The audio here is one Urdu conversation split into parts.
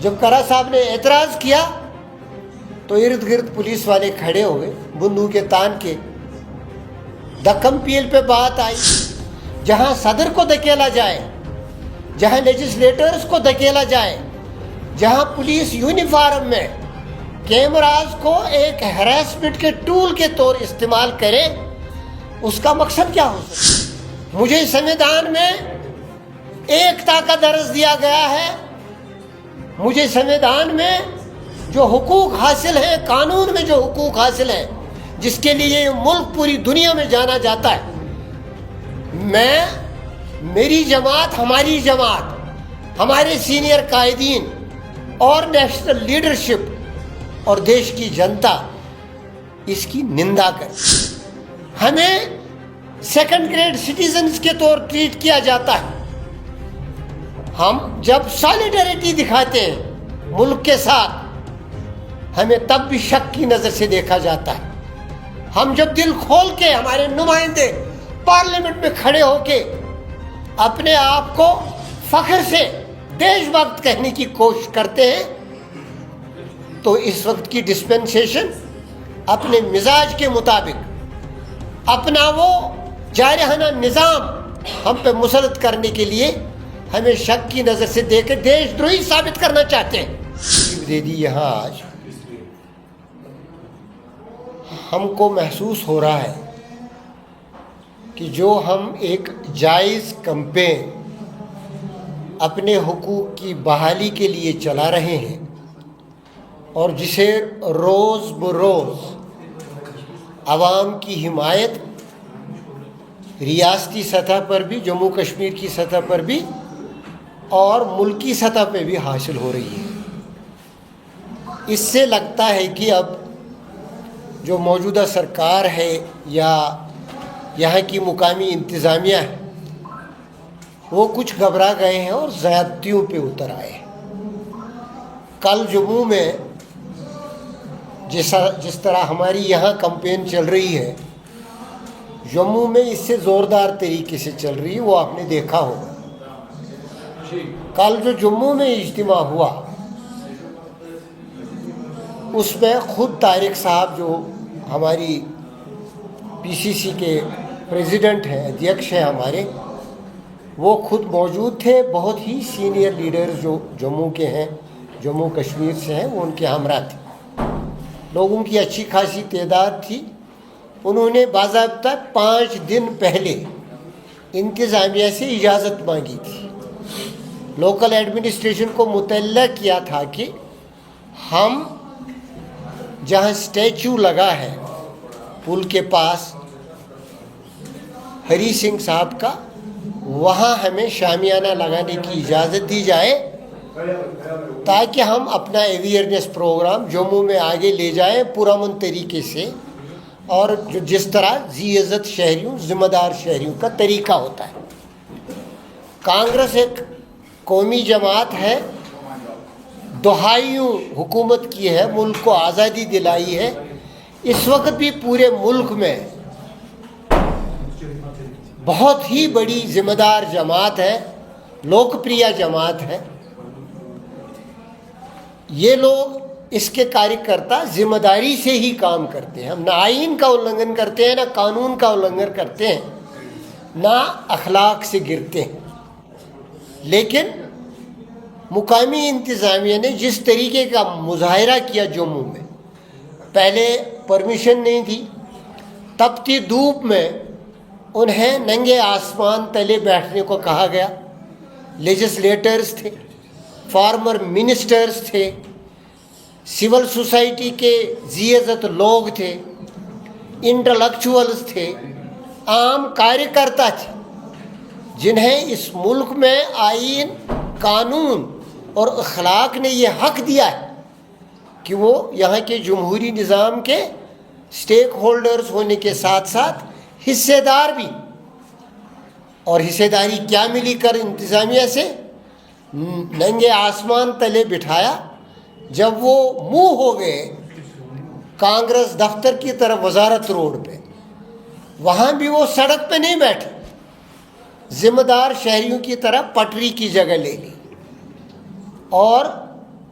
جب کرا صاحب نے اعتراض کیا تو ارد گرد پولیس والے کھڑے ہوئے بندوقیں تان کے. دکم پیل پہ بات آئی, جہاں صدر کو دھکیلا جائے, جہاں لیجسلیٹرز کو دھکیلا جائے, جہاں پولیس یونیفارم میں کیمراز کو ایک ہراسمنٹ کے ٹول کے طور استعمال کرے, اس کا مقصد کیا ہو سکتا؟ مجھے سنویدھان میں ایکتا کا درس دیا گیا ہے. مجھے سنویدھان میں جو حقوق حاصل ہیں, قانون میں جو حقوق حاصل ہیں, جس کے لیے یہ ملک پوری دنیا میں جانا جاتا ہے, میری جماعت, ہماری جماعت, ہمارے سینئر قائدین اور نیشنل لیڈرشپ اور دیش کی جنتا اس کی نندا کرے. ہمیں سیکنڈ گریڈ سٹیزنز کے طور ٹریٹ کیا جاتا ہے. ہم جب سالیڈیرٹی دکھاتے ہیں ملک کے ساتھ, ہمیں تب بھی شک کی نظر سے دیکھا جاتا ہے. ہم جب دل کھول کے, ہمارے نمائندے پارلیمنٹ میں کھڑے ہو کے اپنے آپ کو فخر سے دیش بھکت کہنے کی کوشش کرتے ہیں, تو اس وقت کی ڈسپنسیشن اپنے مزاج کے مطابق اپنا وہ جارحانہ نظام ہم پہ مسلط کرنے کے لیے ہمیں شک کی نظر سے دیکھ کے دیش دروہی ثابت کرنا چاہتے ہیں. دے دی یہاں آج ہم کو محسوس ہو رہا ہے کہ جو ہم ایک جائز کمپین اپنے حقوق کی بحالی کے لیے چلا رہے ہیں, اور جسے روز بروز عوام کی حمایت ریاستی سطح پر بھی, جموں کشمیر کی سطح پر بھی اور ملکی سطح پہ بھی حاصل ہو رہی ہے, اس سے لگتا ہے کہ اب جو موجودہ سرکار ہے یا یہاں کی مقامی انتظامیہ ہے وہ کچھ گھبرا گئے ہیں اور زیادتیوں پہ اتر آئے ہیں. کل جموں میں جس طرح ہماری یہاں کمپین چل رہی ہے, جموں میں اس سے زوردار طریقے سے چل رہی ہے, وہ آپ نے دیکھا ہوگا. کل جو جموں میں اجتماع ہوا اس میں خود طارق صاحب جو ہماری پی سی سی کے پریزیڈنٹ ہیں, ادھیکش ہیں ہمارے, وہ خود موجود تھے. بہت ہی سینئر لیڈرز جو جموں کے ہیں, جموں کشمیر سے ہیں, وہ ان کے ہمراہ تھے. لوگوں کی اچھی خاصی تعداد تھی. انہوں نے باضابطہ 5 دن پہلے انتظامیہ سے اجازت مانگی تھی, لوکل ایڈمنسٹریشن کو مطلع کیا تھا کہ ہم جہاں اسٹیچو لگا ہے پل کے پاس ہری سنگھ صاحب کا, وہاں ہمیں شامیانہ لگانے کی اجازت دی جائے تاکہ ہم اپنا اویئرنیس پروگرام جموں میں آگے لے جائیں پرامن طریقے سے, اور جس طرح ذی عزت شہریوں, ذمہ دار شہریوں کا طریقہ ہوتا ہے. کانگریس ایک قومی جماعت ہے, دہائیوں حکومت کی ہے, ملک کو آزادی دلائی ہے. اس وقت بھی پورے ملک میں بہت ہی بڑی ذمہ دار جماعت ہے, لوکپریہ جماعت ہے. یہ لوگ, اس کے کاریہ ذمہ داری سے ہی کام کرتے ہیں. ہم نہ آئین کا النگھن کرتے ہیں, نہ قانون کا النگھن کرتے ہیں, نہ اخلاق سے گرتے ہیں. لیکن مقامی انتظامیہ نے جس طریقے کا مظاہرہ کیا جموں میں, پہلے پرمیشن نہیں تھی, تپتی دھوپ میں انہیں ننگے آسمان تلے بیٹھنے کو کہا گیا. لیجسلیٹرز تھے, فارمر منسٹرز تھے, سول سوسائٹی کے ذی عزت لوگ تھے, انٹلیکچوئلز تھے, عام کاریہ کرتا تھے, جنہیں اس ملک میں آئین, قانون اور اخلاق نے یہ حق دیا ہے کہ وہ یہاں کے جمہوری نظام کے اسٹیک ہولڈرز ہونے کے ساتھ ساتھ حصے دار بھی. اور حصے داری کیا ملی کر انتظامیہ سے؟ ننگے آسمان تلے بٹھایا. جب وہ منہ ہو گئے کانگریس دفتر کی طرف وزارت روڈ پہ, وہاں بھی وہ سڑک پہ نہیں بیٹھے, ذمہ دار شہریوں کی طرح پٹری کی جگہ لے لی اور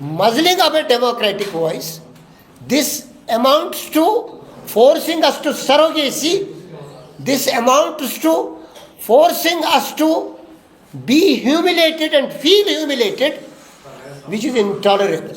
muzzling of a democratic voice. This amounts to forcing us to surrogacy. This amounts to forcing us to be humiliated and feel humiliated, which is intolerable.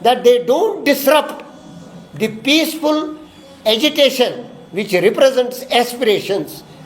that they don't disrupt the peaceful agitation which represents aspirations।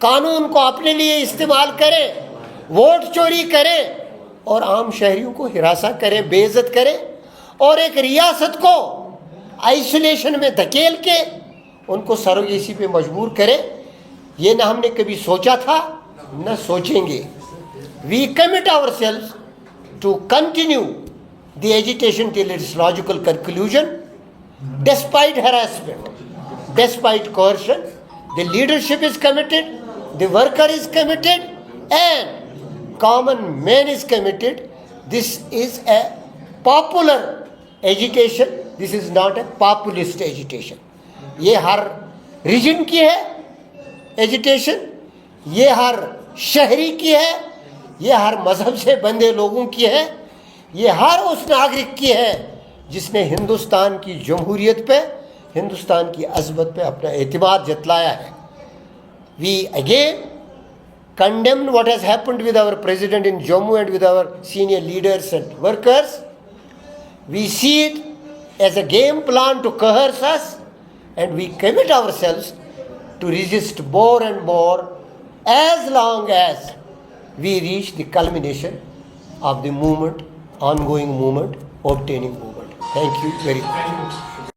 قانون کو اپنے لیے استعمال کریں, ووٹ چوری کریں اور عام شہریوں کو ہراساں کریں, بے عزت کریں اور ایک ریاست کو آئسولیشن میں دھکیل کے ان کو سروگیسی پہ مجبور کریں. یہ نہ ہم نے کبھی سوچا تھا نہ سوچیں گے. We commit ourselves to continue the agitation till its logical conclusion, despite harassment, despite coercion. The leadership is committed, the worker is committed, and common man is committed. This is a popular agitation. This is not a populist agitation. یہ ہر ریجن کی ہے ایجیٹیشن, یہ ہر شہری کی ہے, یہ ہر مذہب سے بندے لوگوں کی ہے, یہ ہر اس ناگرک کی ہے جس نے ہندوستان کی جمہوریت پہ, ہندوستان کی عظمت پہ اپنا اعتماد جتلایا ہے. We again condemn what has happened with our president in Jammu and with our senior leaders and workers. We see it as a game plan to coerce us, and we commit ourselves to resist more and more as long as we reach the culmination of the movement, ongoing movement, obtaining movement. Thank you very much.